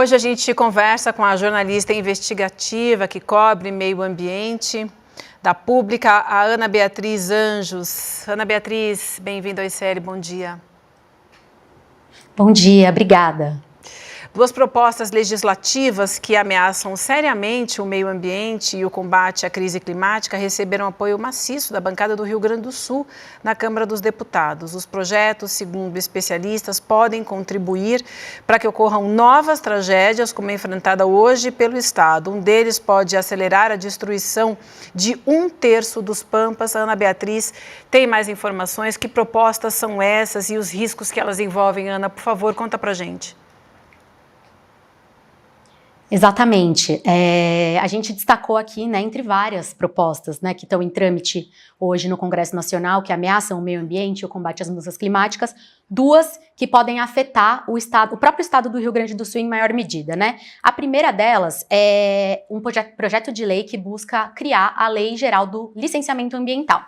Hoje a gente conversa com a jornalista investigativa que cobre meio ambiente da Pública, a Ana Beatriz Anjos. Ana Beatriz, bem-vinda ao ICL, bom dia. Bom dia, obrigada. Duas propostas legislativas que ameaçam seriamente o meio ambiente e o combate à crise climática receberam apoio maciço da bancada do Rio Grande do Sul na Câmara dos Deputados. Os projetos, segundo especialistas, podem contribuir para que ocorram novas tragédias, como a enfrentada hoje pelo Estado. Um deles pode acelerar a destruição de 1/3 dos Pampas. A Ana Beatriz tem mais informações. Que propostas são essas e os riscos que elas envolvem? Ana, por favor, conta pra gente. Exatamente. A gente destacou aqui, né, entre várias propostas, né, que estão em trâmite hoje no Congresso Nacional, que ameaçam o meio ambiente e o combate às mudanças climáticas, duas que podem afetar o próprio estado do Rio Grande do Sul em maior medida, né? A primeira delas é um projeto de lei que busca criar a Lei Geral do Licenciamento Ambiental.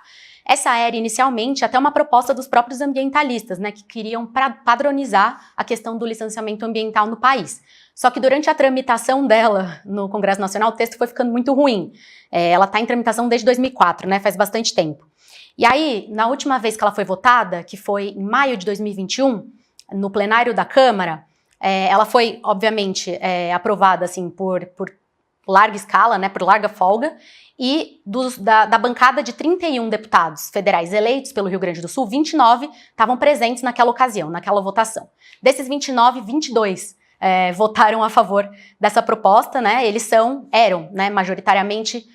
Essa era inicialmente até uma proposta dos próprios ambientalistas, né, que queriam padronizar a questão do licenciamento ambiental no país. Só que durante a tramitação dela no Congresso Nacional, o texto foi ficando muito ruim. Ela está em tramitação desde 2004, né, faz bastante tempo. E aí, na última vez que ela foi votada, que foi em maio de 2021, no plenário da Câmara, ela foi, obviamente, aprovada assim, por larga escala, né, por larga folga, e da bancada de 31 deputados federais eleitos pelo Rio Grande do Sul, 29 estavam presentes naquela ocasião, naquela votação. Desses 29, 22 votaram a favor dessa proposta, né? Eles eram, né, majoritariamente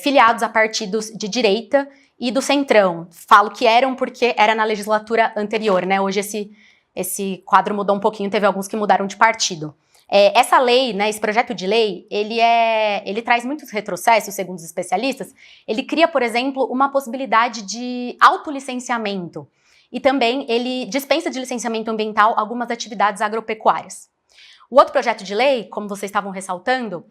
filiados a partidos de direita e do centrão. Falo que eram porque era na legislatura anterior, né? Hoje esse quadro mudou um pouquinho, teve alguns que mudaram de partido. Essa lei, né, esse projeto de lei, ele traz muitos retrocessos, segundo os especialistas. Ele cria, por exemplo, uma possibilidade de autolicenciamento e também ele dispensa de licenciamento ambiental algumas atividades agropecuárias. O outro projeto de lei, como vocês estavam ressaltando,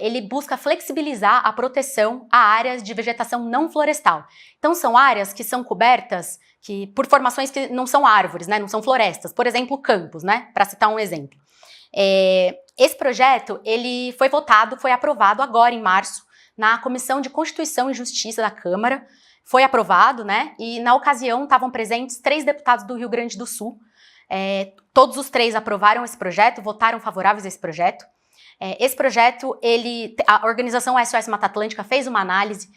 ele busca flexibilizar a proteção a áreas de vegetação não florestal. Então, são áreas que são cobertas por formações que não são árvores, né, não são florestas. Por exemplo, campos, né, para citar um exemplo. Esse projeto, ele foi aprovado agora em março na Comissão de Constituição e Justiça da Câmara, foi aprovado, né, e na ocasião estavam presentes 3 deputados do Rio Grande do Sul, todos os 3 aprovaram esse projeto, votaram favoráveis a esse projeto. Esse projeto, a organização SOS Mata Atlântica fez uma análise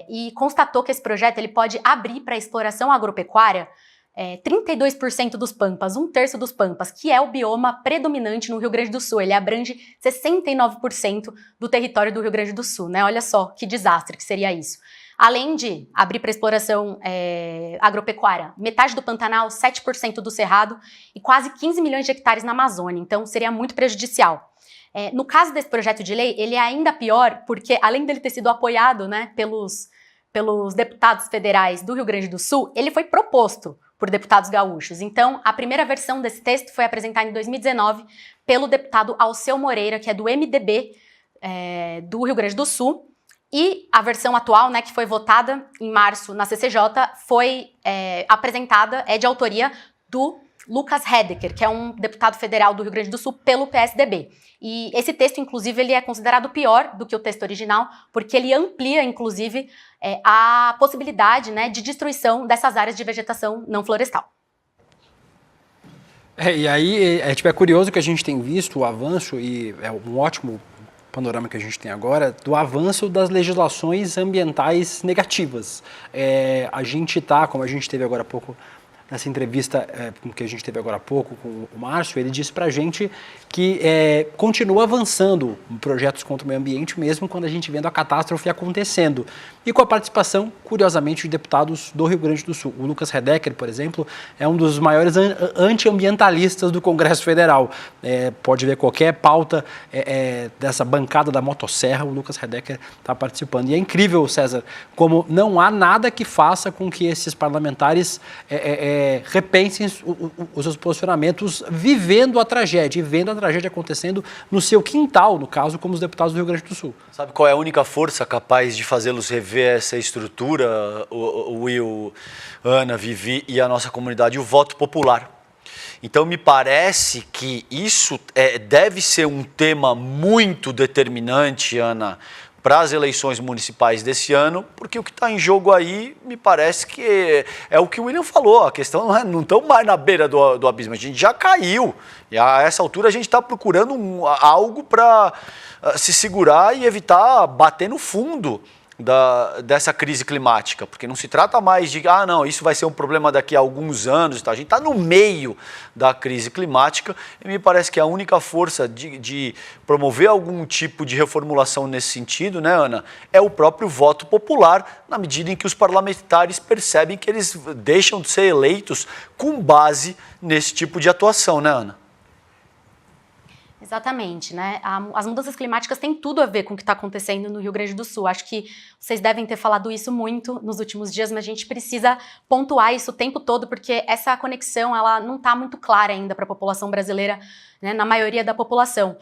e constatou que esse projeto ele pode abrir para a exploração agropecuária 32% dos Pampas, 1/3 dos Pampas, que é o bioma predominante no Rio Grande do Sul. Ele abrange 69% do território do Rio Grande do Sul, né? Olha só que desastre que seria isso. Além de abrir para exploração agropecuária, metade do Pantanal, 7% do Cerrado e quase 15 milhões de hectares na Amazônia. Então, seria muito prejudicial. No caso desse projeto de lei, ele é ainda pior porque, além dele ter sido apoiado, né, pelos deputados federais do Rio Grande do Sul, ele foi proposto por deputados gaúchos. Então, a primeira versão desse texto foi apresentada em 2019 pelo deputado Alceu Moreira, que é do MDB do Rio Grande do Sul, e a versão atual, né, que foi votada em março na CCJ, foi apresentada, de autoria do Lucas Hedeker, que é um deputado federal do Rio Grande do Sul pelo PSDB. E esse texto, inclusive, ele é considerado pior do que o texto original, porque ele amplia, inclusive, a possibilidade, né, de destruição dessas áreas de vegetação não florestal. E aí, é curioso que a gente tem visto o avanço, e é um ótimo panorama que a gente tem agora, do avanço das legislações ambientais negativas. A gente está, como a gente teve agora há pouco, nessa entrevista que a gente teve agora há pouco com o Márcio, ele disse para a gente que continua avançando projetos contra o meio ambiente, mesmo quando a gente vendo a catástrofe acontecendo. E com a participação, curiosamente, de deputados do Rio Grande do Sul. O Lucas Hedeker, por exemplo, é um dos maiores antiambientalistas do Congresso Federal. Pode ver qualquer pauta dessa bancada da motosserra, o Lucas Hedeker está participando. E é incrível, César, como não há nada que faça com que esses parlamentares repensem os seus posicionamentos, vivendo a tragédia, e vendo a tragédia acontecendo no seu quintal, no caso, como os deputados do Rio Grande do Sul. Sabe qual é a única força capaz de fazê-los rever essa estrutura, o Will, Ana, Vivi e a nossa comunidade? O voto popular. Então, me parece que isso deve ser um tema muito determinante, Ana, para as eleições municipais desse ano, porque o que está em jogo aí, me parece que é o que o William falou, a questão não estamos mais na beira do abismo, a gente já caiu, e a essa altura a gente está procurando algo para se segurar e evitar bater no fundo dessa crise climática, porque não se trata mais de, não, isso vai ser um problema daqui a alguns anos, tá? A gente está no meio da crise climática e me parece que a única força de promover algum tipo de reformulação nesse sentido, né, Ana, é o próprio voto popular, na medida em que os parlamentares percebem que eles deixam de ser eleitos com base nesse tipo de atuação, né, Ana? Exatamente, né? As mudanças climáticas têm tudo a ver com o que está acontecendo no Rio Grande do Sul. Acho que vocês devem ter falado isso muito nos últimos dias, mas a gente precisa pontuar isso o tempo todo, porque essa conexão ela não está muito clara ainda para a população brasileira, né, na maioria da população.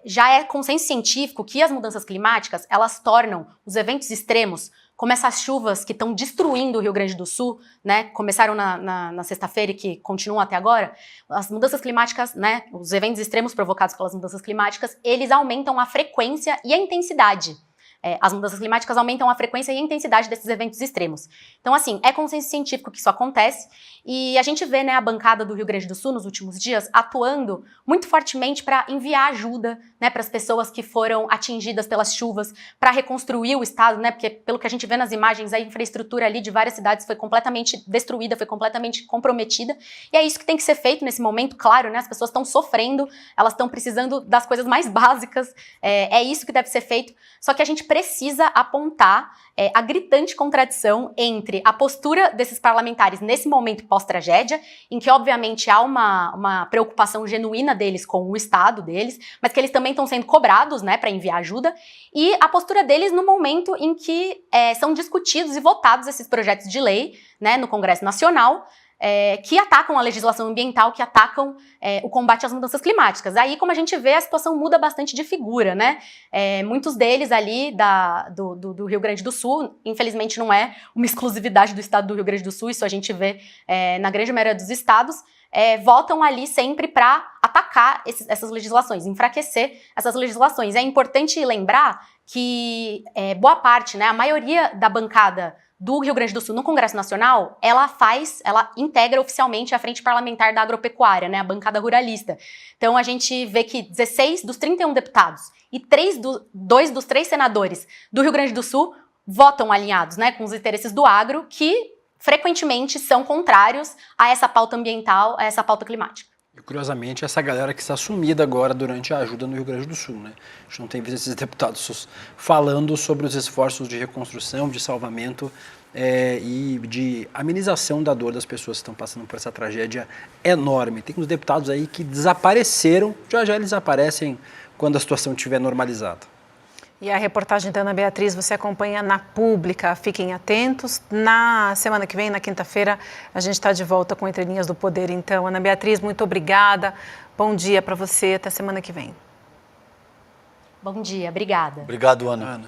Já é consenso científico que as mudanças climáticas elas tornam os eventos extremos, como essas chuvas que estão destruindo o Rio Grande do Sul, né, começaram na sexta-feira e que continuam até agora, as mudanças climáticas, né, os eventos extremos provocados pelas mudanças climáticas, eles aumentam a frequência e a intensidade. As mudanças climáticas aumentam a frequência e a intensidade desses eventos extremos. Então, assim, é consenso científico que isso acontece e a gente vê, né, a bancada do Rio Grande do Sul nos últimos dias atuando muito fortemente para enviar ajuda, né, para as pessoas que foram atingidas pelas chuvas, para reconstruir o estado, né, porque pelo que a gente vê nas imagens, a infraestrutura ali de várias cidades foi completamente destruída, foi completamente comprometida e é isso que tem que ser feito nesse momento, claro, né, as pessoas estão sofrendo, elas estão precisando das coisas mais básicas, é isso que deve ser feito, só que a gente precisa apontar a gritante contradição entre a postura desses parlamentares nesse momento pós-tragédia, em que obviamente há uma preocupação genuína deles com o estado deles, mas que eles também estão sendo cobrados, né, para enviar ajuda, e a postura deles no momento em que são discutidos e votados esses projetos de lei, né, no Congresso Nacional, que atacam a legislação ambiental, que atacam o combate às mudanças climáticas. Aí, como a gente vê, a situação muda bastante de figura, né? Muitos deles ali do Rio Grande do Sul, infelizmente não é uma exclusividade do estado do Rio Grande do Sul, isso a gente vê na grande maioria dos estados, votam ali sempre para atacar essas legislações, enfraquecer essas legislações. É importante lembrar que boa parte, né, a maioria da bancada do Rio Grande do Sul no Congresso Nacional, ela integra oficialmente a Frente Parlamentar da Agropecuária, né, a bancada ruralista. Então a gente vê que 16 dos 31 deputados e 2 dos 3 senadores do Rio Grande do Sul votam alinhados, né, com os interesses do agro, que frequentemente são contrários a essa pauta ambiental, a essa pauta climática. E, curiosamente, essa galera que está sumida agora durante a ajuda no Rio Grande do Sul, né? A gente não tem visto esses deputados falando sobre os esforços de reconstrução, de salvamento e de amenização da dor das pessoas que estão passando por essa tragédia enorme. Tem uns deputados aí que desapareceram, já eles aparecem quando a situação estiver normalizada. E a reportagem da Ana Beatriz você acompanha na Pública. Fiquem atentos. Na semana que vem, na quinta-feira, a gente está de volta com Entre Linhas do Poder. Então, Ana Beatriz, muito obrigada. Bom dia para você. Até semana que vem. Bom dia. Obrigada. Obrigado, Ana.